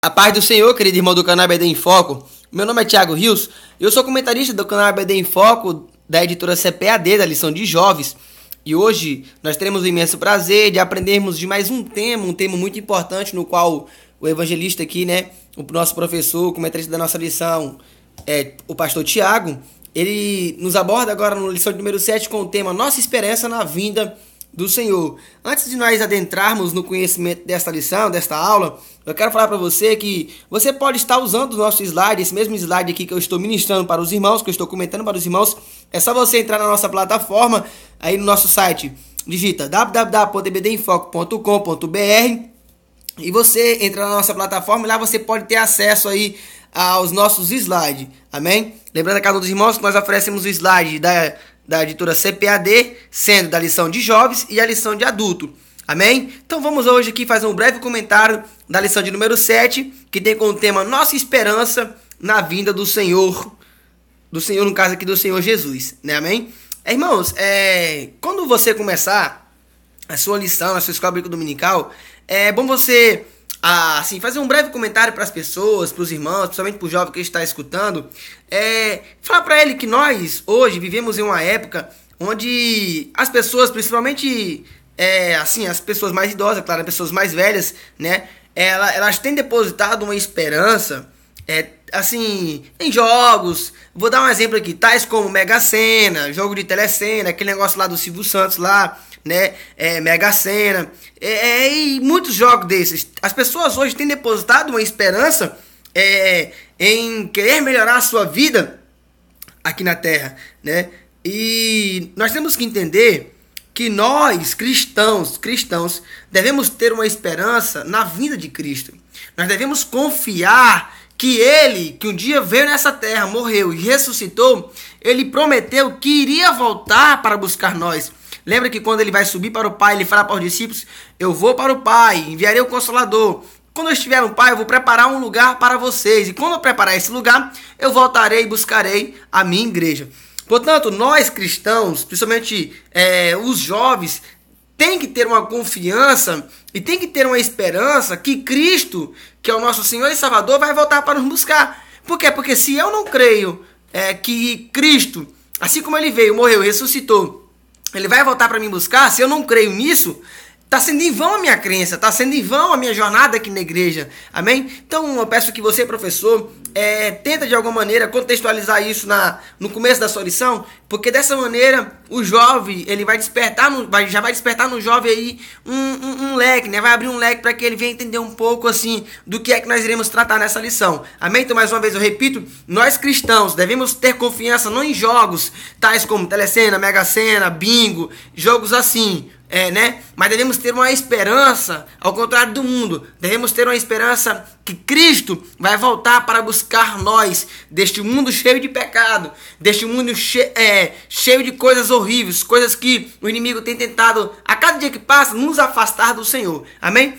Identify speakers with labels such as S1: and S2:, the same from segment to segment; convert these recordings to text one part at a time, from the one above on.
S1: A paz do Senhor, querido irmão do canal EBD em Foco. Meu nome é Thiago Rios, eu sou comentarista do canal EBD em Foco, da editora CPAD, da lição de jovens. E hoje nós teremos o imenso prazer de aprendermos de mais um tema muito importante, no qual o evangelista aqui, o nosso professor, o comentarista da nossa lição, o pastor Thiago, ele nos aborda agora na lição de número 7 com o tema Nossa Esperança na Vinda do Senhor. Antes de nós adentrarmos no conhecimento desta lição, desta aula, eu quero falar para você que você pode estar usando o nosso slide, esse mesmo slide aqui que eu estou ministrando para os irmãos, que eu estou comentando para os irmãos. É só você entrar na nossa plataforma, aí no nosso site, digita www.ebdinfoco.com.br e você entra na nossa plataforma e lá você pode ter acesso aí aos nossos slides, amém? Lembrando a cada um dos irmãos que nós oferecemos o slide da editora CPAD, sendo da lição de jovens e a lição de adulto. Amém? Então vamos hoje aqui fazer um breve comentário da lição de número 7, que tem como tema Nossa Esperança na Vinda do Senhor. Do Senhor, no caso aqui do Senhor Jesus, né? Amém? Irmãos, quando você começar a sua lição, a sua escola bíblica dominical, é bom você assim, fazer um breve comentário para as pessoas, para os irmãos, principalmente para o jovem que está escutando, falar para ele que nós, hoje, vivemos em uma época onde as pessoas, principalmente, assim, as pessoas mais idosas, claro, as pessoas mais velhas, né, elas têm depositado uma esperança, assim, em jogos. Vou dar um exemplo aqui, tais como Mega Sena, jogo de telecena, aquele negócio lá do Silvio Santos lá, né, Mega Sena, e muitos jogos desses. As pessoas hoje têm depositado uma esperança em querer melhorar a sua vida aqui na Terra, né? E nós temos que entender que nós, cristãos, devemos ter uma esperança na vinda de Cristo. Nós devemos confiar que Ele, que um dia veio nessa terra, morreu e ressuscitou, Ele prometeu que iria voltar para buscar nós. Lembra que quando ele vai subir para o Pai, ele fala para os discípulos: eu vou para o Pai, enviarei o Consolador. Quando eu estiver no Pai, eu vou preparar um lugar para vocês. E quando eu preparar esse lugar, eu voltarei e buscarei a minha igreja. Portanto, nós cristãos, principalmente os jovens, tem que ter uma confiança e tem que ter uma esperança que Cristo, que é o nosso Senhor e Salvador, vai voltar para nos buscar. Por quê? Porque se eu não creio que Cristo, assim como ele veio, morreu e ressuscitou, ele vai voltar para me buscar, se eu não creio nisso, está sendo em vão a minha crença, está sendo em vão a minha jornada aqui na igreja, amém? Então eu peço que você, professor, tenta de alguma maneira contextualizar isso no começo da sua lição, porque dessa maneira o jovem, ele vai despertar, já vai despertar no jovem aí um leque, né? Vai abrir um leque para que ele venha entender um pouco assim do que é que nós iremos tratar nessa lição, amém? Então mais uma vez eu repito, nós cristãos devemos ter confiança não em jogos tais como Telecena, Mega Sena, Bingo, jogos assim, né? Mas devemos ter uma esperança, ao contrário do mundo, devemos ter uma esperança que Cristo vai voltar para buscar nós deste mundo cheio de pecado, deste mundo cheio de coisas horríveis, coisas que o inimigo tem tentado a cada dia que passa nos afastar do Senhor, amém?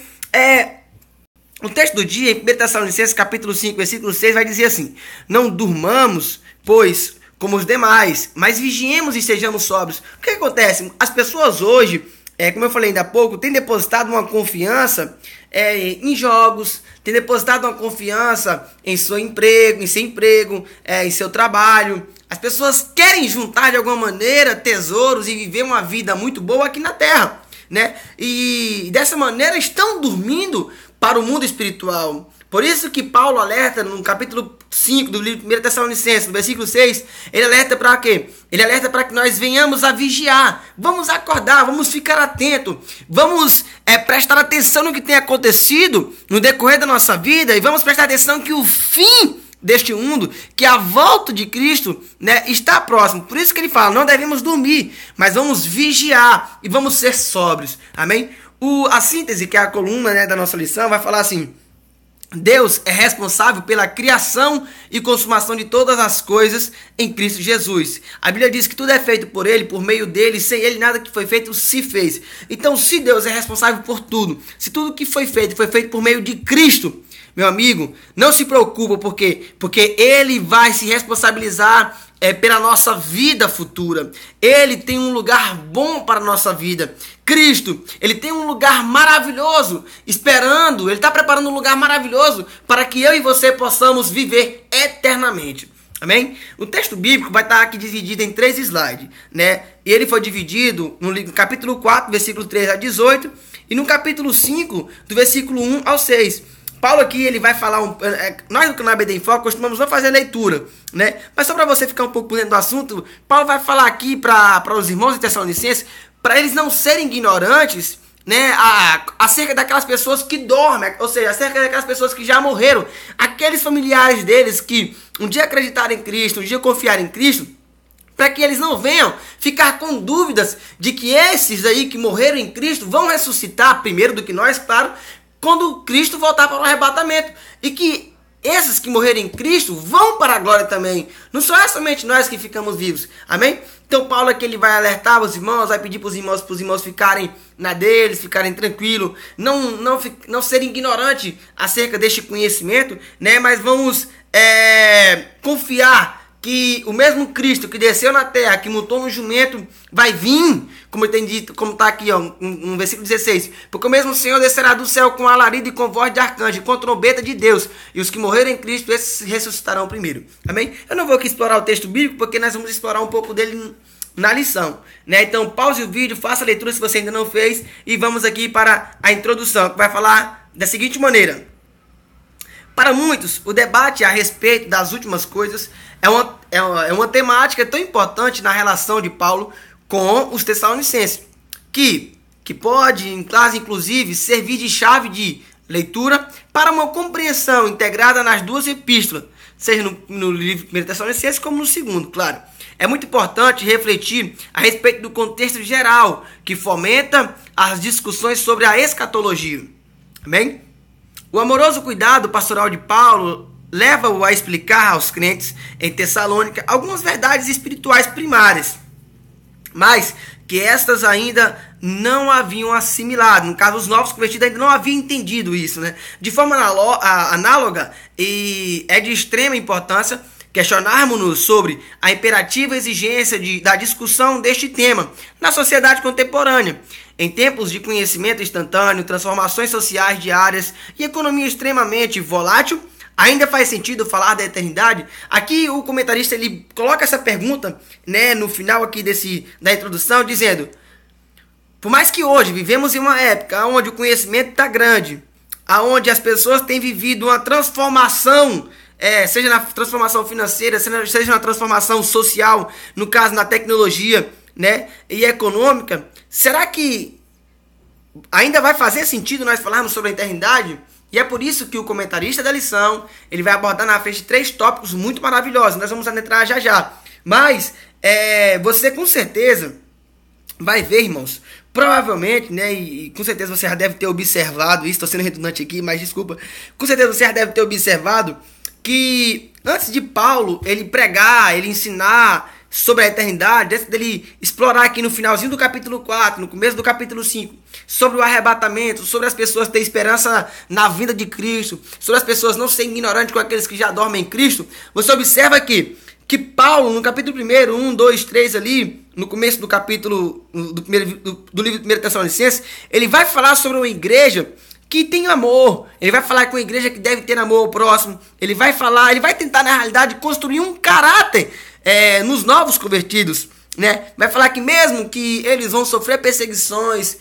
S1: O texto do dia, em 1 Tessalonicenses capítulo 5, versículo 6, vai dizer assim: não durmamos, pois, como os demais, mas vigiemos e sejamos sóbrios. O que acontece? As pessoas hoje, como eu falei ainda há pouco, têm depositado uma confiança em jogos, têm depositado uma confiança em seu emprego, em seu trabalho. As pessoas querem juntar de alguma maneira tesouros e viver uma vida muito boa aqui na Terra, né? E dessa maneira estão dormindo para o mundo espiritual. Por isso que Paulo alerta no capítulo 5 do livro de 1 Tessalonicenses, no versículo 6, ele alerta para quê? Ele alerta para que nós venhamos a vigiar, vamos acordar, vamos ficar atentos, vamos prestar atenção no que tem acontecido no decorrer da nossa vida e vamos prestar atenção que o fim deste mundo, que a volta de Cristo, né, está próximo. Por isso que ele fala, não devemos dormir, mas vamos vigiar e vamos ser sóbrios, amém? A síntese, que é a coluna, né, da nossa lição, vai falar assim: Deus é responsável pela criação e consumação de todas as coisas em Cristo Jesus. A Bíblia diz que tudo é feito por Ele, por meio dEle, sem Ele nada que foi feito se fez. Então, se Deus é responsável por tudo, se tudo que foi feito por meio de Cristo, meu amigo, não se preocupa, porque Ele vai se responsabilizar pela nossa vida futura. Ele tem um lugar bom para a nossa vida. Cristo, ele tem um lugar maravilhoso esperando, ele está preparando um lugar maravilhoso para que eu e você possamos viver eternamente. Amém? O texto bíblico vai estar aqui dividido em 3 slides, né? E ele foi dividido no capítulo 4, versículo 3 a 18, e no capítulo 5, do versículo 1 ao 6. Paulo aqui, ele vai falar, nós do canal ABD em Foco costumamos não fazer leitura, né? Mas só para você ficar um pouco por dentro do assunto, Paulo vai falar aqui para os irmãos de Tessalonicenses, para eles não serem ignorantes, né, acerca daquelas pessoas que dormem, ou seja, acerca daquelas pessoas que já morreram, aqueles familiares deles que um dia acreditaram em Cristo, um dia confiaram em Cristo, para que eles não venham ficar com dúvidas de que esses aí que morreram em Cristo vão ressuscitar primeiro do que nós, claro, quando Cristo voltar para o arrebatamento, e que esses que morreram em Cristo vão para a glória também. Não só é somente nós que ficamos vivos. Amém? Então Paulo aqui ele vai alertar os irmãos, vai pedir para os irmãos ficarem na deles, ficarem tranquilos, não serem ignorantes acerca deste conhecimento, né? Mas vamos confiar que o mesmo Cristo que desceu na terra, que montou no jumento, vai vir, como tem dito, como está aqui, ó, no versículo 16. Porque o mesmo Senhor descerá do céu com alarido e com voz de arcanjo, com trombeta de Deus. E os que morreram em Cristo, esses ressuscitarão primeiro. Amém? Eu não vou aqui explorar o texto bíblico, porque nós vamos explorar um pouco dele na lição, né? Então pause o vídeo, faça a leitura se você ainda não fez, e vamos aqui para a introdução, que vai falar da seguinte maneira. Para muitos, o debate a respeito das últimas coisas é uma temática tão importante na relação de Paulo com os Tessalonicenses, que pode, inclusive, servir de chave de leitura para uma compreensão integrada nas duas epístolas, seja no livro 1 Tessalonicenses como no segundo, claro. É muito importante refletir a respeito do contexto geral que fomenta as discussões sobre a escatologia. Amém? O amoroso cuidado pastoral de Paulo leva-o a explicar aos crentes em Tessalônica algumas verdades espirituais primárias, mas que estas ainda não haviam assimilado. No caso, os novos convertidos ainda não haviam entendido isso, né? De forma análoga, e é de extrema importância questionarmos-nos sobre a imperativa exigência da discussão deste tema na sociedade contemporânea. Em tempos de conhecimento instantâneo, transformações sociais diárias e economia extremamente volátil, ainda faz sentido falar da eternidade? Aqui o comentarista ele coloca essa pergunta, né, no final aqui da introdução, dizendo: por mais que hoje vivemos em uma época onde o conhecimento está grande, onde as pessoas têm vivido uma transformação, seja na transformação financeira, seja na transformação social, no caso na tecnologia, né, e econômica, será que ainda vai fazer sentido nós falarmos sobre a eternidade? E é por isso que o comentarista da lição, ele vai abordar na frente 3 tópicos muito maravilhosos. Nós vamos adentrar já já. Mas você com certeza vai ver, irmãos, provavelmente, né, e com certeza você já deve ter observado isso, estou sendo redundante aqui, mas desculpa, com certeza você já deve ter observado que antes de Paulo ele pregar, ele ensinar sobre a eternidade, antes dele explorar aqui no finalzinho do capítulo 4, no começo do capítulo 5, sobre o arrebatamento, sobre as pessoas terem esperança na vinda de Cristo, sobre as pessoas não serem ignorantes com aqueles que já dormem em Cristo, você observa que Paulo, no capítulo 1, 1, 2, 3 ali, no começo do capítulo, do livro de 1 Tessalonicenses, ele vai falar sobre uma igreja que tem amor, ele vai falar com uma igreja que deve ter amor ao próximo, ele vai tentar na realidade construir um caráter nos novos convertidos, né? Vai falar que mesmo que eles vão sofrer perseguições,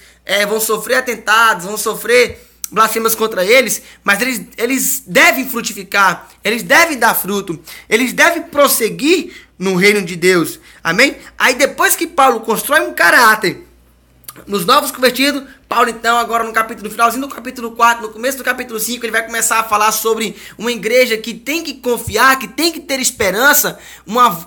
S1: vão sofrer atentados, vão sofrer blasfemas contra eles, mas eles devem frutificar, eles devem dar fruto, eles devem prosseguir no reino de Deus, amém? Aí depois que Paulo constrói um caráter nos novos convertidos, Paulo então agora no finalzinho do capítulo 4, no começo do capítulo 5, ele vai começar a falar sobre uma igreja que tem que confiar, que tem que ter esperança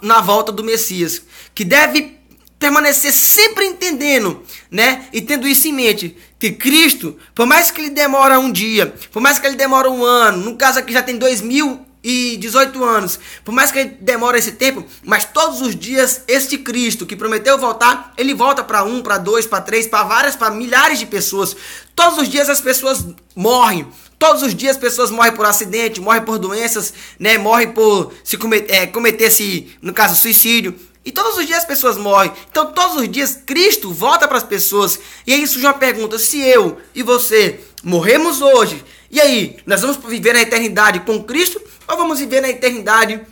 S1: na volta do Messias, que deve permanecer sempre entendendo, né, e tendo isso em mente, que Cristo, por mais que ele demora um dia, por mais que ele demora um ano, no caso aqui já tem 2018 anos, por mais que ele demore esse tempo, mas todos os dias este Cristo que prometeu voltar, ele volta para 1, para 2, para 3, para milhares de pessoas. Todos os dias as pessoas morrem, Todos os dias pessoas morrem por acidente, morrem por doenças, né? Morrem por cometer, no caso, suicídio. E todos os dias as pessoas morrem. Então todos os dias Cristo volta para as pessoas. E aí surge uma pergunta: se eu e você morremos hoje, e aí, nós vamos viver na eternidade com Cristo ou vamos viver na eternidade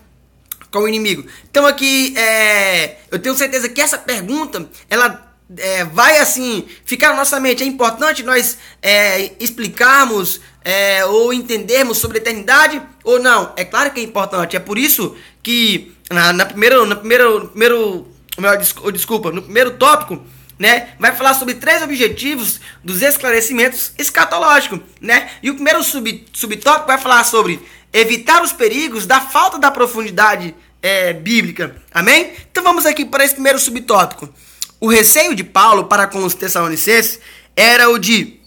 S1: com o inimigo? Então aqui, eu tenho certeza que essa pergunta, ela vai assim, ficar na nossa mente. É importante nós explicarmos ou entendermos sobre a eternidade ou não? É claro que é importante. É por isso que no primeiro tópico, né, vai falar sobre 3 objetivos dos esclarecimentos escatológicos, né? E o primeiro subtópico vai falar sobre evitar os perigos da falta da profundidade bíblica. Amém? Então vamos aqui para esse primeiro subtópico. O receio de Paulo para com os Tessalonicenses era o de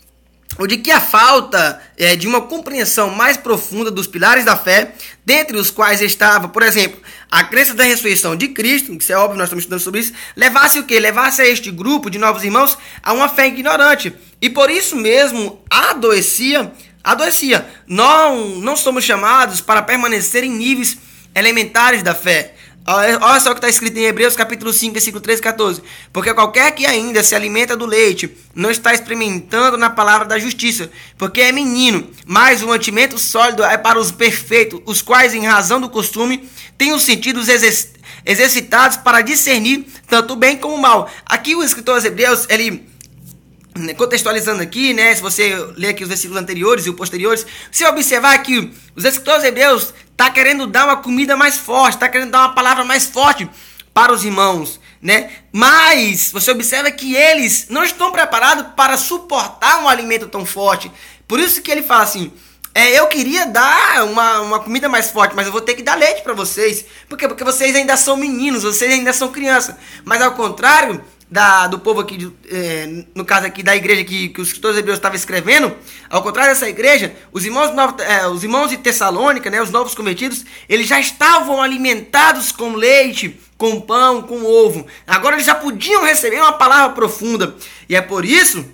S1: que a falta de uma compreensão mais profunda dos pilares da fé, dentre os quais estava, por exemplo, a crença da ressurreição de Cristo, isso é óbvio, nós estamos estudando sobre isso, levasse o quê? Levasse a este grupo de novos irmãos a uma fé ignorante. E por isso mesmo adoecia. Não somos chamados para permanecer em níveis elementares da fé. Olha só o que está escrito em Hebreus capítulo 5, versículo 13 e 14. Porque qualquer que ainda se alimenta do leite não está experimentando na palavra da justiça, porque é menino. Mas o mantimento sólido é para os perfeitos, os quais, em razão do costume, têm os sentidos exercitados para discernir tanto o bem como o mal. Aqui o escritor aos Hebreus, ele, contextualizando aqui, né, se você ler aqui os versículos anteriores e os posteriores, você vai observar que os escritores hebreus tá querendo dar uma comida mais forte, tá querendo dar uma palavra mais forte para os irmãos, né? Mas você observa que eles não estão preparados para suportar um alimento tão forte. Por isso que ele fala assim: eu queria dar uma comida mais forte, mas eu vou ter que dar leite para vocês. Por quê? Porque vocês ainda são meninos, vocês ainda são crianças. Mas ao contrário do povo aqui, no caso aqui da igreja que os escritores hebreus estavam escrevendo, ao contrário dessa igreja, os irmãos de Tessalônica, né, os novos convertidos, eles já estavam alimentados com leite, com pão, com ovo. Agora eles já podiam receber uma palavra profunda. E é por isso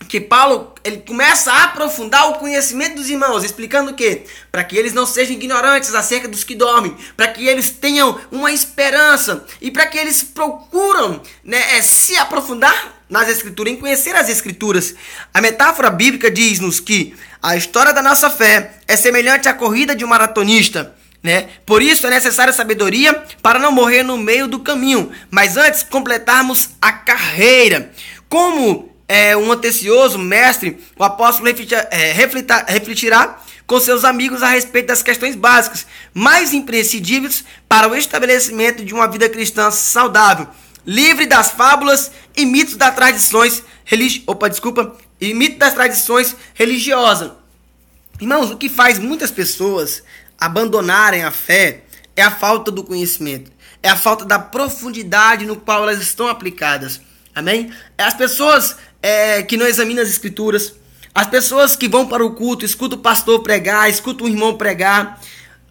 S1: que Paulo, ele começa a aprofundar o conhecimento dos irmãos, explicando o quê? Para que eles não sejam ignorantes acerca dos que dormem, para que eles tenham uma esperança e para que eles procuram, né, se aprofundar nas escrituras, em conhecer as escrituras. A metáfora bíblica diz-nos que a história da nossa fé é semelhante à corrida de um maratonista, né? Por isso é necessária sabedoria para não morrer no meio do caminho, mas antes completarmos a carreira. Como um atencioso mestre, o apóstolo refletirá com seus amigos a respeito das questões básicas, mais imprescindíveis para o estabelecimento de uma vida cristã saudável, livre das fábulas e mitos das tradições religiosas. Irmãos, o que faz muitas pessoas abandonarem a fé é a falta do conhecimento, é a falta da profundidade no qual elas estão aplicadas. Amém? As pessoas que não examinam as escrituras, as pessoas que vão para o culto, escutam o pastor pregar, escutam o irmão pregar,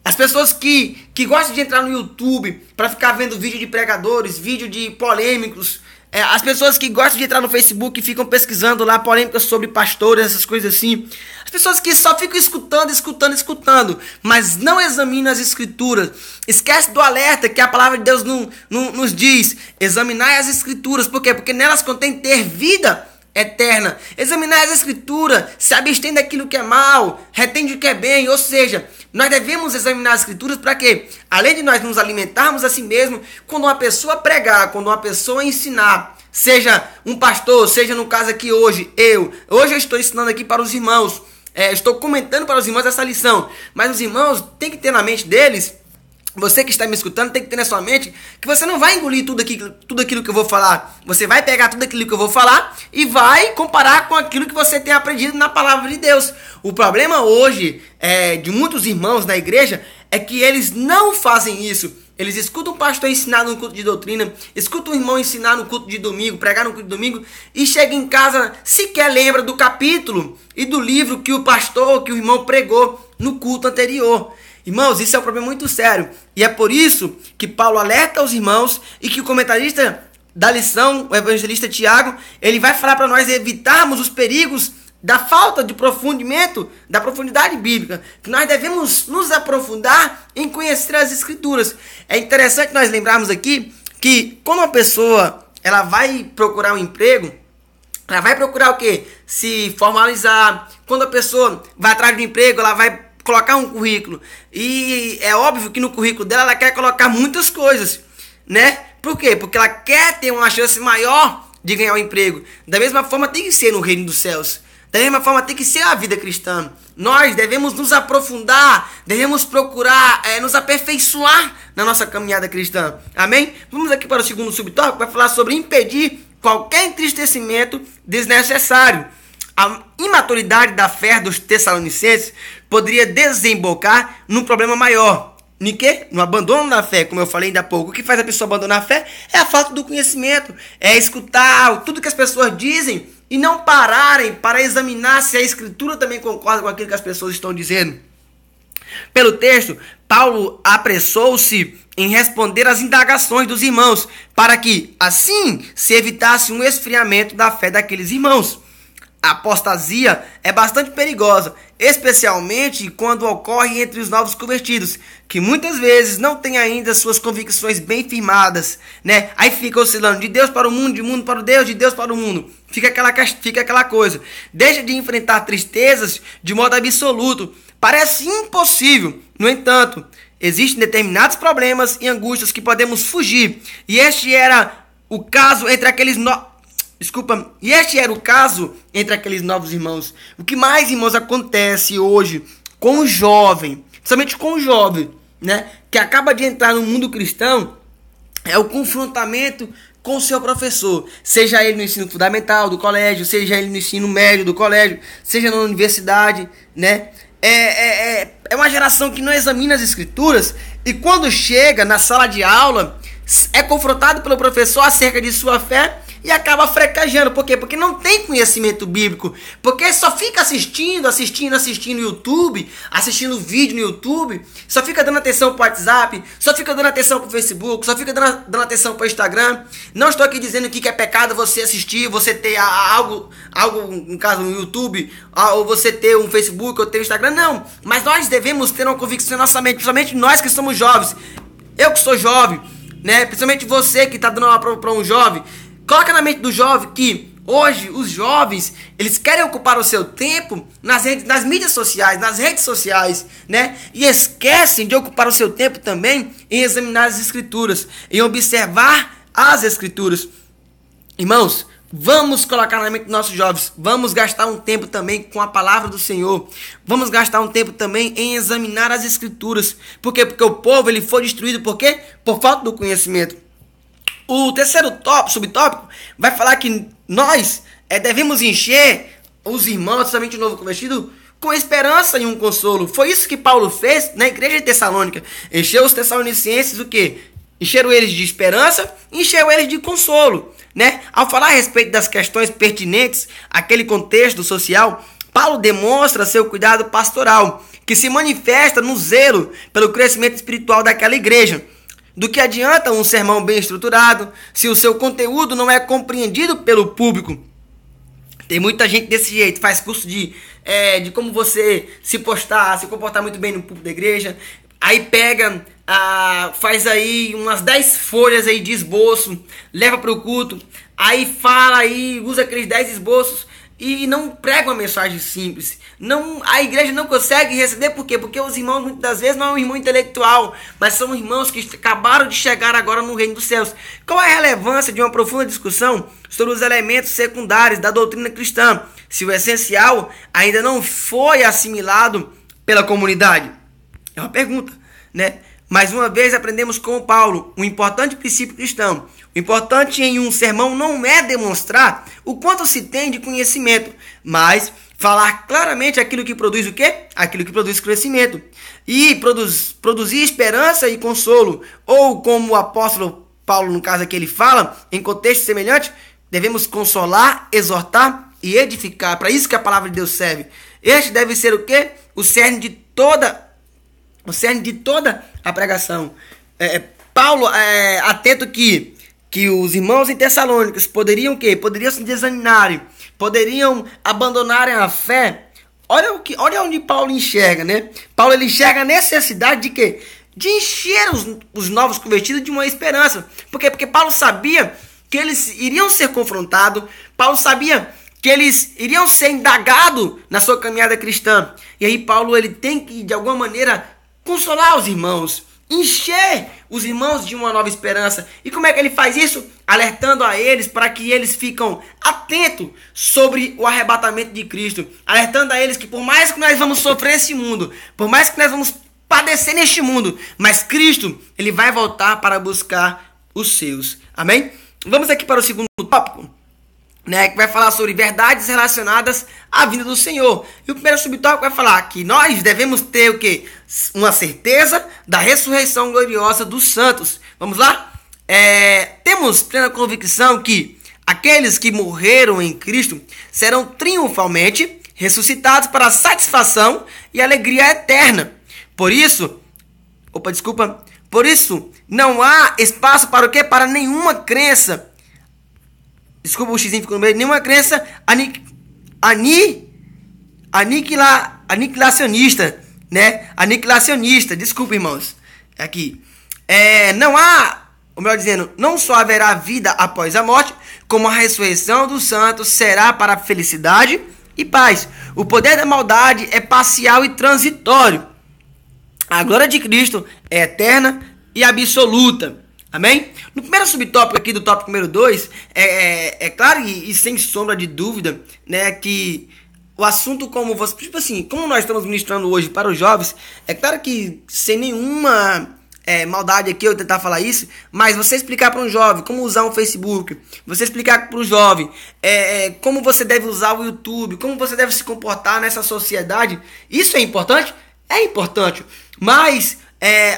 S1: as pessoas que gostam de entrar no YouTube para ficar vendo vídeo de pregadores, vídeo de polêmicos, as pessoas que gostam de entrar no Facebook e ficam pesquisando lá polêmicas sobre pastores, essas coisas assim, as pessoas que só ficam escutando, mas não examinam as escrituras. Esquece do alerta que a palavra de Deus nos diz: examinai as escrituras. Por quê? Porque nelas contém ter vida eterna. Examinar as escrituras, se abstém daquilo que é mal, retém o que é bem. Ou seja, nós devemos examinar as escrituras para quê? Além de nós nos alimentarmos a si mesmo, quando uma pessoa pregar, quando uma pessoa ensinar, seja um pastor, seja no caso aqui hoje eu estou ensinando aqui para os irmãos, estou comentando para os irmãos essa lição, mas os irmãos têm que ter na mente deles, você que está me escutando tem que ter na sua mente que você não vai engolir tudo aquilo que eu vou falar. Você vai pegar tudo aquilo que eu vou falar e vai comparar com aquilo que você tem aprendido na palavra de Deus. O problema hoje de muitos irmãos na igreja é que eles não fazem isso. Eles escutam o pastor ensinar no culto de doutrina, escutam o irmão ensinar no culto de domingo, pregar no culto de domingo, e chega em casa, sequer lembra do capítulo e do livro que o pastor, que o irmão pregou no culto anterior. Irmãos, isso é um problema muito sério. E é por isso que Paulo alerta aos irmãos e que o comentarista da lição, o evangelista Tiago, ele vai falar para nós evitarmos os perigos da falta de profundimento, da profundidade bíblica, que nós devemos nos aprofundar em conhecer as Escrituras. É interessante nós lembrarmos aqui que quando uma pessoa ela vai procurar um emprego, ela vai procurar o quê? Se formalizar. Quando a pessoa vai atrás de um emprego, ela vai colocar um currículo. E é óbvio que no currículo dela ela quer colocar muitas coisas, né? Por quê? Porque ela quer ter uma chance maior de ganhar um emprego. Da mesma forma tem que ser no reino dos céus. Da mesma forma tem que ser a vida cristã. Nós devemos nos aprofundar, devemos procurar nos aperfeiçoar na nossa caminhada cristã. Amém? Vamos aqui para o segundo subtópico, que vai falar sobre impedir qualquer entristecimento desnecessário. A imaturidade da fé dos tessalonicenses poderia desembocar num problema maior. No abandono da fé, como eu falei ainda há pouco. O que faz a pessoa abandonar a fé é a falta do conhecimento. É escutar tudo que as pessoas dizem e não pararem para examinar se a Escritura também concorda com aquilo que as pessoas estão dizendo. Pelo texto, Paulo apressou-se em responder às indagações dos irmãos, para que, assim, se evitasse um esfriamento da fé daqueles irmãos. A apostasia é bastante perigosa, especialmente quando ocorre entre os novos convertidos, que muitas vezes não têm ainda suas convicções bem firmadas, né? Aí fica oscilando de Deus para o mundo, de mundo para o Deus, de Deus para o mundo. Fica aquela coisa. Deixa de enfrentar tristezas de modo absoluto. Parece impossível. No entanto, existem determinados problemas e angústias que podemos fugir. E este era o caso entre aqueles novos irmãos. O que mais, irmãos, acontece hoje com o jovem, principalmente com o jovem, né, que acaba de entrar no mundo cristão, é o confrontamento com o seu professor, seja ele no ensino fundamental do colégio, seja ele no ensino médio do colégio, seja na universidade, né? É uma geração que não examina as Escrituras e quando chega na sala de aula é confrontado pelo professor acerca de sua fé e acaba fraquejando. Por quê? Porque não tem conhecimento bíblico. Porque só fica assistindo YouTube, assistindo vídeo no YouTube, só fica dando atenção para o WhatsApp, só fica dando atenção para o Facebook, só fica dando atenção para o Instagram. Não estou aqui dizendo que é pecado você assistir, você ter algo no caso no YouTube, ou você ter um Facebook, ou ter um Instagram. Não, mas nós devemos ter uma convicção na nossa mente, principalmente nós que somos jovens. Eu que sou jovem, né? Principalmente você que está dando uma para um jovem. Coloca na mente do jovem que hoje os jovens, eles querem ocupar o seu tempo nas mídias sociais, nas redes sociais, né? E esquecem de ocupar o seu tempo também em examinar as Escrituras, em observar as Escrituras. Irmãos, vamos colocar na mente dos nossos jovens, vamos gastar um tempo também com a palavra do Senhor, vamos gastar um tempo também em examinar as Escrituras. Por quê? Porque o povo ele foi destruído, por quê? Por falta do conhecimento. O terceiro subtópico vai falar que nós devemos encher os irmãos, principalmente o novo convertido, com esperança e um consolo. Foi isso que Paulo fez na igreja de Tessalônica. Encheu os tessalonicenses o quê? Encheram eles de esperança e encheu eles de consolo, né? Ao falar a respeito das questões pertinentes àquele contexto social, Paulo demonstra seu cuidado pastoral, que se manifesta no zelo pelo crescimento espiritual daquela igreja. Do que adianta um sermão bem estruturado se o seu conteúdo não é compreendido pelo público? Tem muita gente desse jeito, faz curso de como você se comportar muito bem no púlpito da igreja. Aí pega, faz aí umas 10 folhas aí de esboço, leva para o culto. Aí fala aí, usa aqueles 10 esboços e não prega uma mensagem simples. A igreja não consegue receber, por quê? Porque os irmãos muitas das vezes não é um irmão intelectual, mas são irmãos que acabaram de chegar agora no reino dos céus. Qual é a relevância de uma profunda discussão sobre os elementos secundários da doutrina cristã, se o essencial ainda não foi assimilado pela comunidade? É uma pergunta, né? Mais uma vez aprendemos com Paulo um importante princípio cristão. O importante em um sermão não é demonstrar o quanto se tem de conhecimento, mas falar claramente aquilo que produz o quê? Aquilo que produz crescimento. E produzir esperança e consolo. Ou como o apóstolo Paulo, no caso aqui, ele fala, em contexto semelhante, devemos consolar, exortar e edificar. Para isso que a palavra de Deus serve. Este deve ser o quê? O cerne de toda a pregação. Paulo, atento que os irmãos em Tessalônicas poderiam se desanimarem poderiam abandonarem a fé. Olha onde Paulo enxerga, né? Paulo ele enxerga a necessidade de quê? De encher os novos convertidos de uma esperança. Por quê? Porque Paulo sabia que eles iriam ser confrontados. Paulo sabia que eles iriam ser indagados na sua caminhada cristã. E aí Paulo ele tem que, de alguma maneira, consolar os irmãos, encher os irmãos de uma nova esperança. E como é que ele faz isso? Alertando a eles para que eles ficam atentos sobre o arrebatamento de Cristo. Alertando a eles que por mais que nós vamos sofrer nesse mundo, por mais que nós vamos padecer neste mundo, mas Cristo, ele vai voltar para buscar os seus. Amém? Vamos aqui para o segundo tópico, né, que vai falar sobre verdades relacionadas à vinda do Senhor. E o primeiro subtópico vai falar que nós devemos ter o quê? Uma certeza da ressurreição gloriosa dos santos. Vamos lá? Temos plena convicção que aqueles que morreram em Cristo serão triunfalmente ressuscitados para a satisfação e alegria eterna. Por isso, não há espaço para o quê? Para nenhuma crença. Desculpa, o xizinho ficou no meio. Nenhuma crença aniquilacionista, né? Aniquilacionista. Desculpa, irmãos. Aqui. Não há, ou melhor dizendo, não só haverá vida após a morte, como a ressurreição dos santos será para a felicidade e paz. O poder da maldade é parcial e transitório. A glória de Cristo é eterna e absoluta. Amém? No primeiro subtópico aqui do tópico número 2, é claro e sem sombra de dúvida, né, que o assunto como você, tipo assim, como nós estamos ministrando hoje para os jovens, é claro que sem nenhuma maldade aqui eu tentar falar isso, mas você explicar para um jovem como usar um Facebook, você explicar para o jovem como você deve usar o YouTube, como você deve se comportar nessa sociedade, isso é importante? É importante, mas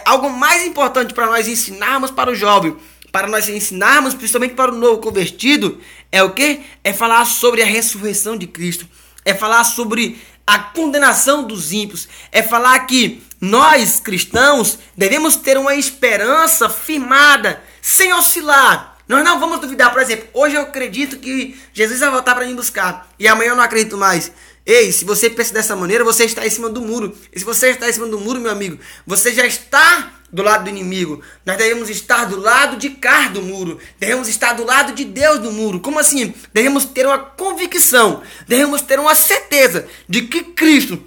S1: algo mais importante para nós ensinarmos para o jovem, para nós ensinarmos principalmente para o novo convertido, é o quê? É falar sobre a ressurreição de Cristo, é falar sobre a condenação dos ímpios, é falar que nós cristãos devemos ter uma esperança firmada, sem oscilar. Nós não vamos duvidar. Por exemplo, hoje eu acredito que Jesus vai voltar para me buscar e amanhã eu não acredito mais. Ei, se você pensa dessa maneira, você está em cima do muro. E se você está em cima do muro, meu amigo, você já está do lado do inimigo. Nós devemos estar do lado de cá do muro. Devemos estar do lado de Deus do muro. Como assim? Devemos ter uma convicção. Devemos ter uma certeza de que Cristo,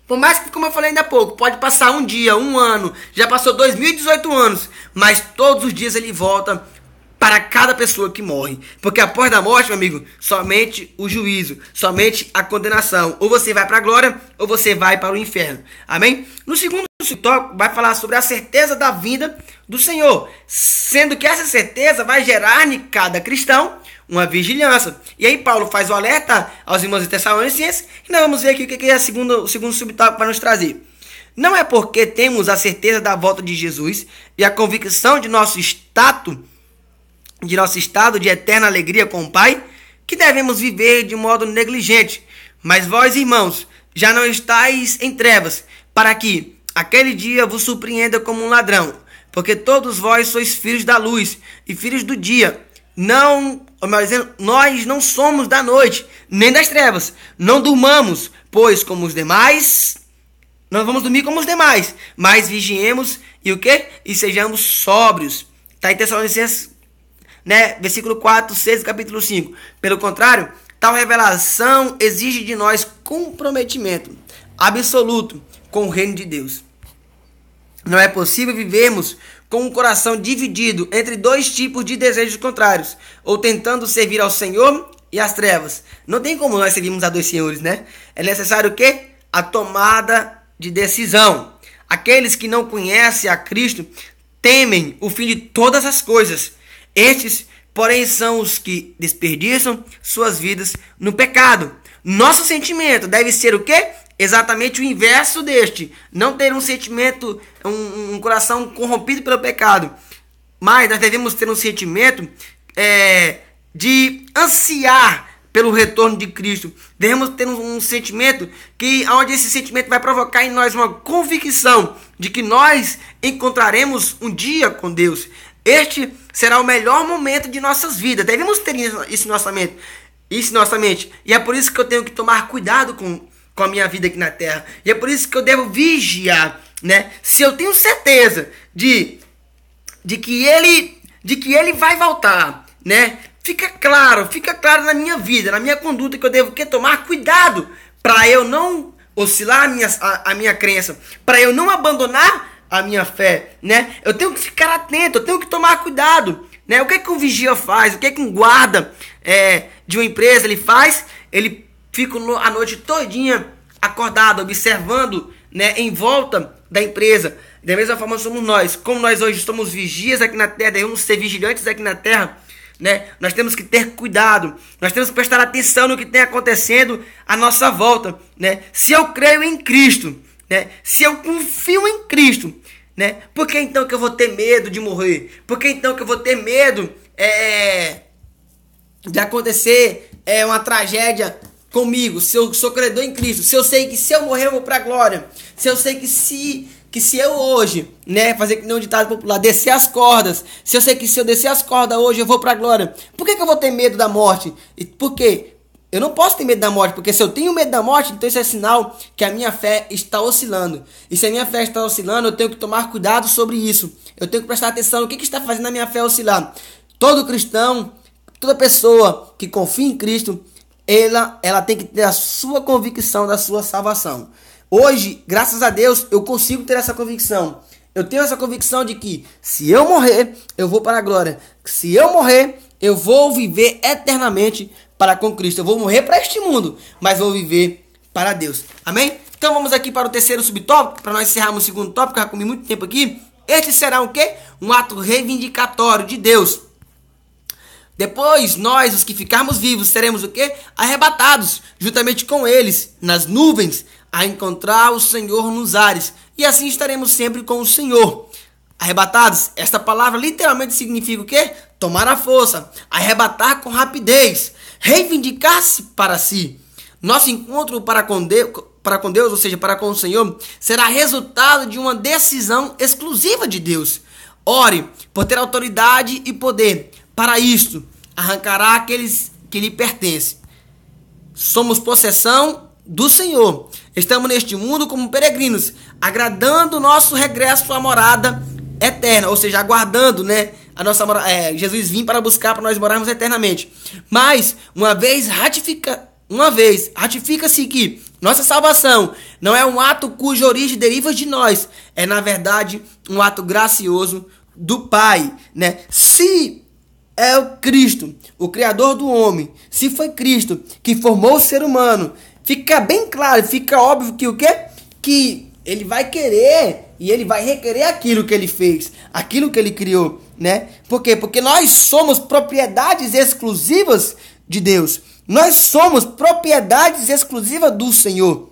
S1: por mais que, como eu falei ainda há pouco, pode passar um dia, um ano, já passou 2018 anos, mas todos os dias ele volta para cada pessoa que morre. Porque após da morte, meu amigo, somente o juízo, somente a condenação. Ou você vai para a glória, ou você vai para o inferno. Amém? No segundo tópico, vai falar sobre a certeza da vinda do Senhor. Sendo que essa certeza vai gerar em cada cristão uma vigilância. E aí Paulo faz o alerta aos irmãos de Tessalonicenses. E nós vamos ver aqui o que é o segundo subtópico para nos trazer. Não é porque temos a certeza da volta de Jesus e a convicção de nosso estado de eterna alegria com o Pai, que devemos viver de modo negligente. Mas vós, irmãos, já não estáis em trevas, para que aquele dia vos surpreenda como um ladrão. Porque todos vós sois filhos da luz e filhos do dia. Nós não somos da noite, nem das trevas. Não durmamos, pois como os demais, nós vamos dormir como os demais. Mas vigiemos e o quê? E sejamos sóbrios. Está em Tessalonicenses, né? Versículo 4, 6, capítulo 5. Pelo contrário, tal revelação exige de nós comprometimento absoluto com o reino de Deus. Não é possível vivermos com um coração dividido entre dois tipos de desejos contrários, ou tentando servir ao Senhor e às trevas. Não tem como nós servirmos a dois senhores, né? É necessário o quê? A tomada de decisão. Aqueles que não conhecem a Cristo temem o fim de todas as coisas. Estes, porém, são os que desperdiçam suas vidas no pecado. Nosso sentimento deve ser o quê? Exatamente o inverso deste. Não ter um sentimento, um coração corrompido pelo pecado. Mas nós devemos ter um sentimento de ansiar pelo retorno de Cristo. Devemos ter um sentimento onde esse sentimento vai provocar em nós uma convicção de que nós encontraremos um dia com Deus. Este será o melhor momento de nossas vidas. Devemos ter isso em nossa mente. Isso em nossa mente. E é por isso que eu tenho que tomar cuidado com a minha vida aqui na terra. E é por isso que eu devo vigiar, né? Se eu tenho certeza de que ele vai voltar, né? Fica claro na minha vida, na minha conduta, que eu devo tomar cuidado para eu não oscilar a minha crença, para eu não abandonar a minha fé, né? Eu tenho que ficar atento, eu tenho que tomar cuidado, né? O que um vigia faz? O que um guarda de uma empresa ele faz? Ele fica a noite todinha acordado, observando, né, em volta da empresa. Da mesma forma somos nós. Como nós hoje somos vigias aqui na terra, devemos ser vigilantes aqui na terra, né? Nós temos que ter cuidado, nós temos que prestar atenção no que tem acontecendo à nossa volta, né? Se eu creio em Cristo, né? Se eu confio em Cristo, né? Por que então que eu vou ter medo de morrer? Por que então que eu vou ter medo de acontecer uma tragédia comigo? Se eu sou credor em Cristo, se eu sei que se eu morrer eu vou para a glória, se eu sei que se eu hoje, né, fazer que nem um ditado popular, descer as cordas, se eu sei que se eu descer as cordas hoje eu vou para a glória, por que eu vou ter medo da morte? E por quê? Eu não posso ter medo da morte, porque se eu tenho medo da morte, então isso é sinal que a minha fé está oscilando. E se a minha fé está oscilando, eu tenho que tomar cuidado sobre isso. Eu tenho que prestar atenção no que está fazendo a minha fé oscilar. Todo cristão, toda pessoa que confia em Cristo, ela tem que ter a sua convicção da sua salvação. Hoje, graças a Deus, eu consigo ter essa convicção. Eu tenho essa convicção de que se eu morrer, eu vou para a glória. Se eu morrer, eu vou viver eternamente para com Cristo. Eu vou morrer para este mundo, mas vou viver para Deus. Amém? Então vamos aqui para o terceiro subtópico, para nós encerrarmos o segundo tópico, já comi muito tempo aqui. Este será o quê? Um ato reivindicatório de Deus. Depois, nós, os que ficarmos vivos, seremos o quê? Arrebatados, juntamente com eles, nas nuvens, a encontrar o Senhor nos ares. E assim estaremos sempre com o Senhor. Arrebatados, esta palavra literalmente significa o quê? Tomar a força, arrebatar com rapidez, reivindicar-se para si. Nosso encontro para com Deus, ou seja, para com o Senhor, será resultado de uma decisão exclusiva de Deus. Ore por ter autoridade e poder. Para isto, arrancará aqueles que lhe pertencem. Somos possessão do Senhor. Estamos neste mundo como peregrinos, agradando o nosso regresso à morada eterna, ou seja, aguardando, né, a nossa Jesus vir para buscar para nós morarmos eternamente. Mas uma vez ratifica-se que nossa salvação não é um ato cuja origem deriva de nós, é na verdade um ato gracioso do Pai, né? Se é o Cristo, o Criador do homem, se foi Cristo que formou o ser humano, fica bem claro, fica óbvio que o quê? Que ele vai querer e ele vai requerer aquilo que ele fez, aquilo que ele criou, né? Por quê? Porque nós somos propriedades exclusivas de Deus. Nós somos propriedades exclusivas do Senhor.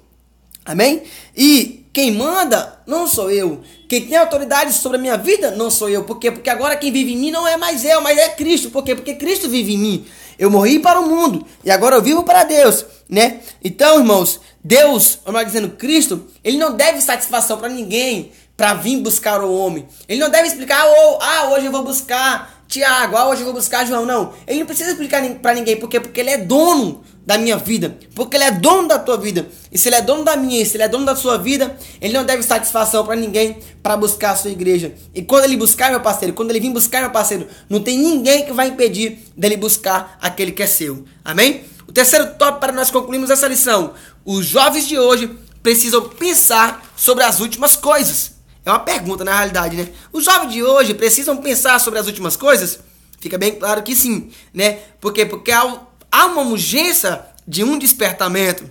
S1: Amém? E quem manda não sou eu. Quem tem autoridade sobre a minha vida não sou eu. Por quê? Porque agora quem vive em mim não é mais eu, mas é Cristo. Por quê? Porque Cristo vive em mim. Eu morri para o mundo e agora eu vivo para Deus, né? Então, irmãos, Deus, vamos lá dizendo, Cristo, ele não deve satisfação para ninguém para vir buscar o homem. Ele não deve explicar, hoje eu vou buscar Tiago, hoje eu vou buscar João. Não, ele não precisa explicar para ninguém. Por quê? Porque ele é dono da minha vida, porque ele é dono da tua vida. E se ele é dono da minha, e se ele é dono da sua vida, ele não deve satisfação para ninguém para buscar a sua igreja. E quando ele buscar, meu parceiro, quando ele vir buscar, meu parceiro, não tem ninguém que vai impedir dele buscar aquele que é seu. Amém? O terceiro tópico para nós concluirmos essa lição: os jovens de hoje precisam pensar sobre as últimas coisas. É uma pergunta na realidade, né? Os jovens de hoje precisam pensar sobre as últimas coisas? Fica bem claro que sim, né? Por quê? Porque há uma urgência de um despertamento.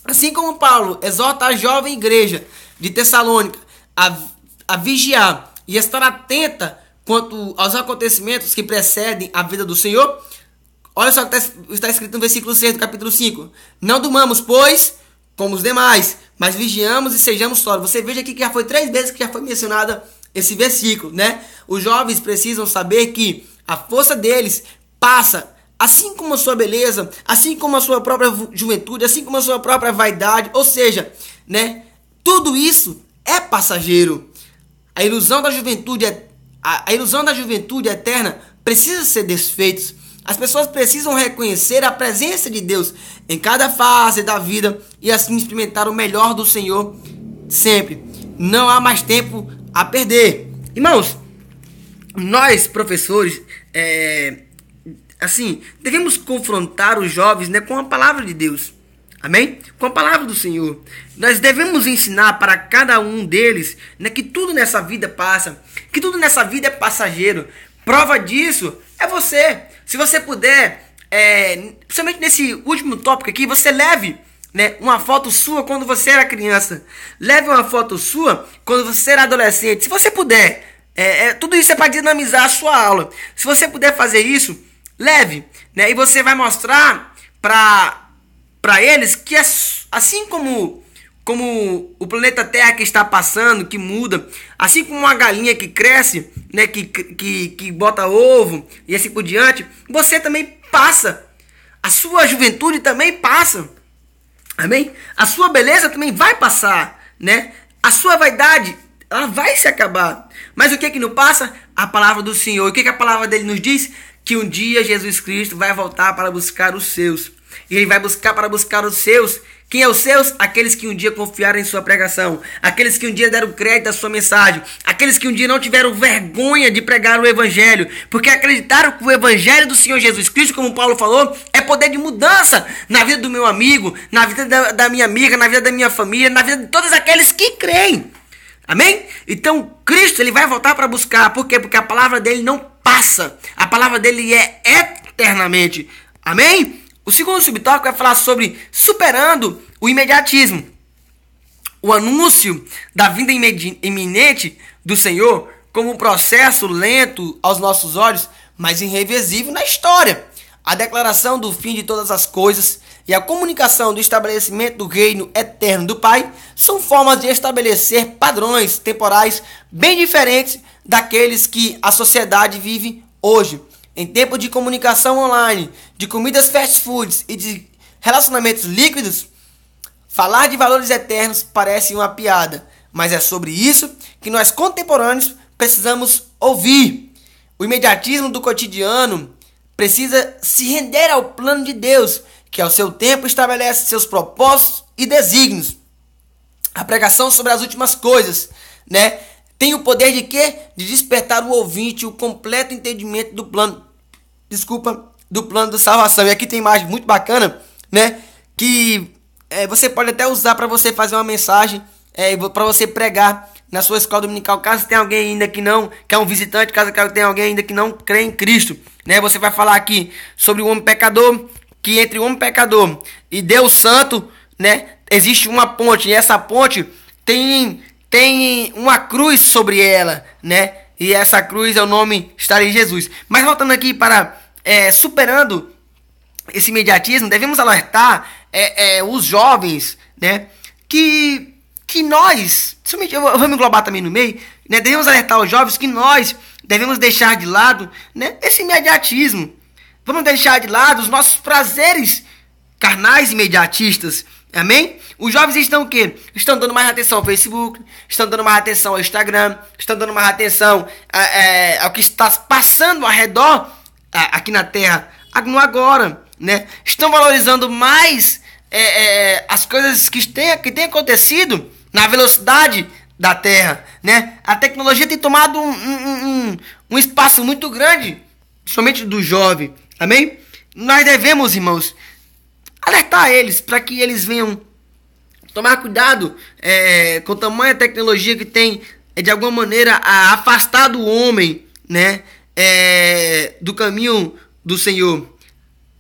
S1: Assim como Paulo exorta a jovem igreja de Tessalônica a vigiar e estar atenta quanto aos acontecimentos que precedem a vida do Senhor, olha só o que está escrito no versículo 6 do capítulo 5. Não durmamos, pois, como os demais, mas vigiamos e sejamos sóbrios. Você veja aqui que já foi 3 vezes que já foi mencionada esse versículo, né? Os jovens precisam saber que a força deles passa, assim como a sua beleza, assim como a sua própria juventude, assim como a sua própria vaidade, ou seja, né? Tudo isso é passageiro. A ilusão da juventude eterna precisa ser desfeita. As pessoas precisam reconhecer a presença de Deus em cada fase da vida e assim experimentar o melhor do Senhor sempre. Não há mais tempo a perder. Irmãos, nós, professores, devemos confrontar os jovens, né, com a palavra de Deus. Amém? Com a palavra do Senhor. Nós devemos ensinar para cada um deles, né, que tudo nessa vida passa, que tudo nessa vida é passageiro. Prova disso é você. Se você puder, principalmente nesse último tópico aqui, você leve, né, uma foto sua quando você era criança. Leve uma foto sua quando você era adolescente. Se você puder, tudo isso é para dinamizar a sua aula. Se você puder fazer isso, leve, né, e você vai mostrar para eles que assim como o planeta Terra que está passando, que muda, assim como uma galinha que cresce, né, que bota ovo e assim por diante, você também passa. A sua juventude também passa. Amém? A sua beleza também vai passar, né? A sua vaidade, ela vai se acabar. Mas o que não passa? A palavra do Senhor. O que a palavra dele nos diz? Que um dia Jesus Cristo vai voltar para buscar os seus. E ele vai para buscar os seus. Quem é os seus? Aqueles que um dia confiaram em sua pregação. Aqueles que um dia deram crédito à sua mensagem. Aqueles que um dia não tiveram vergonha de pregar o evangelho. Porque acreditaram que o evangelho do Senhor Jesus Cristo, como Paulo falou, é poder de mudança na vida do meu amigo, na vida da minha amiga, na vida da minha família, na vida de todos aqueles que creem. Amém? Então, Cristo, ele vai voltar para buscar. Por quê? Porque a palavra dele não passa. A palavra dele é eternamente. Amém? O segundo subtópico vai falar sobre superando o imediatismo. O anúncio da vinda iminente do Senhor como um processo lento aos nossos olhos, mas irreversível na história. A declaração do fim de todas as coisas e a comunicação do estabelecimento do reino eterno do Pai são formas de estabelecer padrões temporais bem diferentes daqueles que a sociedade vive hoje. Em tempo de comunicação online, de comidas fast foods e de relacionamentos líquidos, falar de valores eternos parece uma piada, mas é sobre isso que nós contemporâneos precisamos ouvir. O imediatismo do cotidiano precisa se render ao plano de Deus, que ao seu tempo estabelece seus propósitos e desígnios. A pregação sobre as últimas coisas, né, tem o poder de quê? De despertar o ouvinte o completo entendimento do plano de salvação. E aqui tem imagem muito bacana, né, que você pode até usar para você fazer uma mensagem, para você pregar na sua escola dominical, caso tenha alguém ainda que é um visitante, caso tenha alguém ainda que não crê em Cristo, né? Você vai falar aqui sobre o homem pecador, que entre o homem pecador e Deus Santo, né, existe uma ponte, e essa ponte tem uma cruz sobre ela, né? E essa cruz é o nome, está em Jesus. Mas voltando aqui para superando esse imediatismo, devemos alertar os jovens, né? Que nós, eu vou me englobar também no meio, né? Devemos alertar os jovens que nós devemos deixar de lado, né, esse imediatismo. Vamos deixar de lado os nossos prazeres carnais imediatistas. Amém? Os jovens estão o quê? Estão dando mais atenção ao Facebook, estão dando mais atenção ao Instagram, estão dando mais atenção ao que está passando ao redor aqui na Terra, no agora, né? Estão valorizando mais as coisas que têm acontecido na velocidade da Terra, né? A tecnologia tem tomado um espaço muito grande, somente do jovem. Amém? Nós devemos, irmãos, alertar eles para que eles venham tomar cuidado com a tamanha tecnologia que tem, de alguma maneira, a afastar do homem, né, do caminho do Senhor.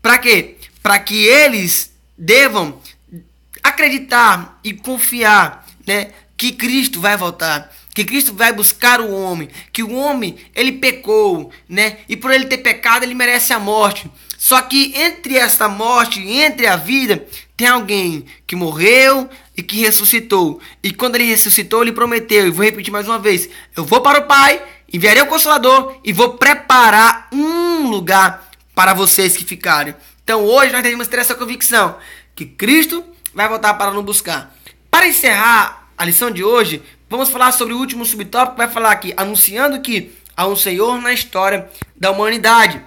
S1: Para quê? Para que eles devam acreditar e confiar, né, que Cristo vai voltar, que Cristo vai buscar o homem, que o homem, ele pecou, né, e por ele ter pecado, ele merece a morte. Só que entre essa morte, entre a vida, tem alguém que morreu e que ressuscitou. E quando ele ressuscitou, ele prometeu, e vou repetir mais uma vez, eu vou para o Pai, enviarei o Consolador e vou preparar um lugar para vocês que ficarem. Então hoje nós devemos ter essa convicção, que Cristo vai voltar para nos buscar. Para encerrar a lição de hoje, vamos falar sobre o último subtópico, que vai falar aqui, anunciando que há um Senhor na história da humanidade.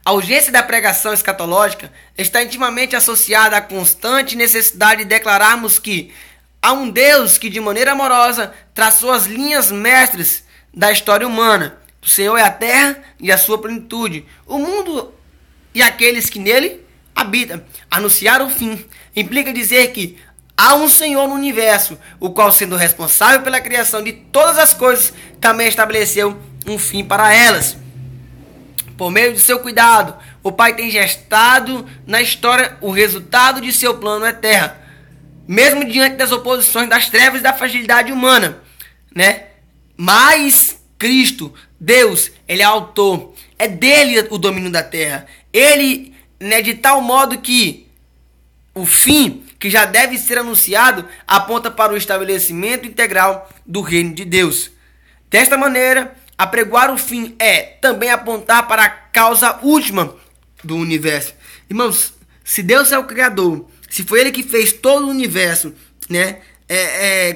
S1: A urgência da pregação escatológica está intimamente associada à constante necessidade de declararmos que há um Deus que, de maneira amorosa, traçou as linhas mestras da história humana. O Senhor é a terra e a sua plenitude, o mundo e aqueles que nele habitam. Anunciar o fim implica dizer que há um Senhor no universo, o qual, sendo responsável pela criação de todas as coisas, também estabeleceu um fim para elas. Por meio de seu cuidado, o Pai tem gestado na história o resultado de seu plano eterno, mesmo diante das oposições das trevas e da fragilidade humana, né? Mas Cristo, Deus, ele é autor, é dele o domínio da terra. Ele, né, de tal modo que o fim que já deve ser anunciado aponta para o estabelecimento integral do reino de Deus. Desta maneira, apregoar o fim é também apontar para a causa última do universo. Irmãos, se Deus é o Criador, se foi Ele que fez todo o universo, né?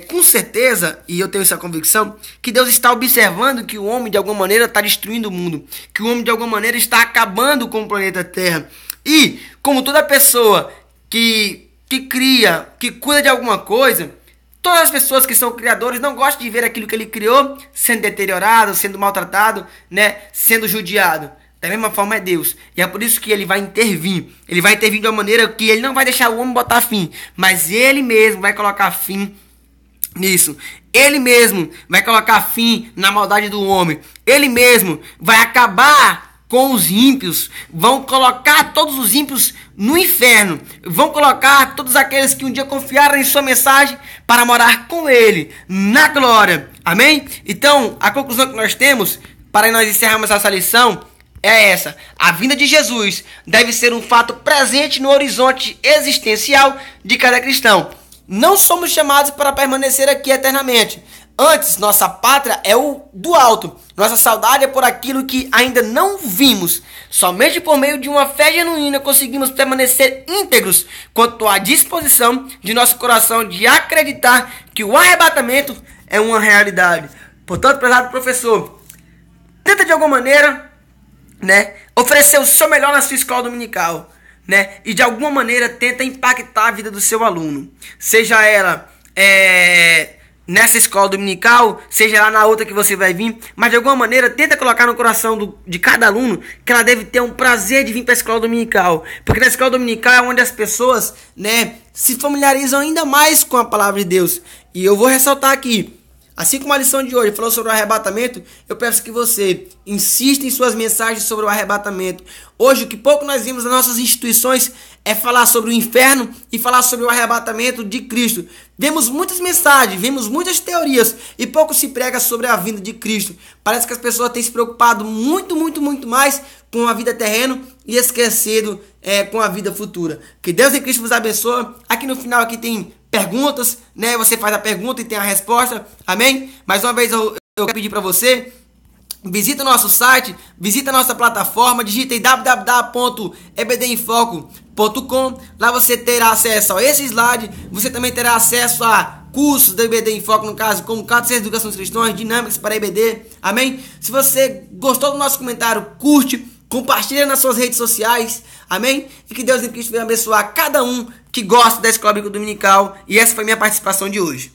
S1: Com certeza, e eu tenho essa convicção, que Deus está observando que o homem de alguma maneira está destruindo o mundo, que o homem de alguma maneira está acabando com o planeta Terra. E, como toda pessoa que cria, que cuida de alguma coisa, todas as pessoas que são criadores não gostam de ver aquilo que ele criou sendo deteriorado, sendo maltratado, né, sendo judiado. Da mesma forma é Deus. E é por isso que ele vai intervir. Ele vai intervir de uma maneira que ele não vai deixar o homem botar fim, mas ele mesmo vai colocar fim nisso. Ele mesmo vai colocar fim na maldade do homem. Ele mesmo vai acabar com os ímpios. Vão colocar todos os ímpios no inferno. Vão colocar todos aqueles que um dia confiaram em sua mensagem para morar com ele na glória. Amém? Então, a conclusão que nós temos para nós encerrarmos essa lição é essa: a vinda de Jesus deve ser um fato presente no horizonte existencial de cada cristão. Não somos chamados para permanecer aqui eternamente. Antes, nossa pátria é o do alto. Nossa saudade é por aquilo que ainda não vimos. Somente por meio de uma fé genuína conseguimos permanecer íntegros quanto à disposição de nosso coração de acreditar que o arrebatamento é uma realidade. Portanto, prezado professor, tenta de alguma maneira, né, oferecer o seu melhor na sua escola dominical, né, e de alguma maneira tenta impactar a vida do seu aluno, seja ela nessa escola dominical, seja lá na outra que você vai vir, mas de alguma maneira tenta colocar no coração de cada aluno que ela deve ter um prazer de vir para a escola dominical, porque na escola dominical é onde as pessoas, né, se familiarizam ainda mais com a palavra de Deus. E eu vou ressaltar aqui, assim como a lição de hoje falou sobre o arrebatamento, eu peço que você insista em suas mensagens sobre o arrebatamento. Hoje, o que pouco nós vimos nas nossas instituições é falar sobre o inferno e falar sobre o arrebatamento de Cristo. Vemos muitas mensagens, vemos muitas teorias e pouco se prega sobre a vinda de Cristo. Parece que as pessoas têm se preocupado muito mais com a vida terrena e esquecido com a vida futura. Que Deus em Cristo vos abençoe. Aqui no final aqui tem perguntas, né? Você faz a pergunta e tem a resposta. Amém? Mais uma vez eu quero pedir para você, visita o nosso site, visita a nossa plataforma, digita em www.ebdinfoco.com. Lá você terá acesso a esse slide, você também terá acesso a cursos da EBD em Foco, no caso, como Catecismo de Educação dos Cristãos, Dinâmicas para EBD. Amém? Se você gostou do nosso comentário, curte, compartilha nas suas redes sociais. Amém? E que Deus em Cristo venha abençoar cada um que gosta da Escola Bíblica Dominical. E essa foi a minha participação de hoje.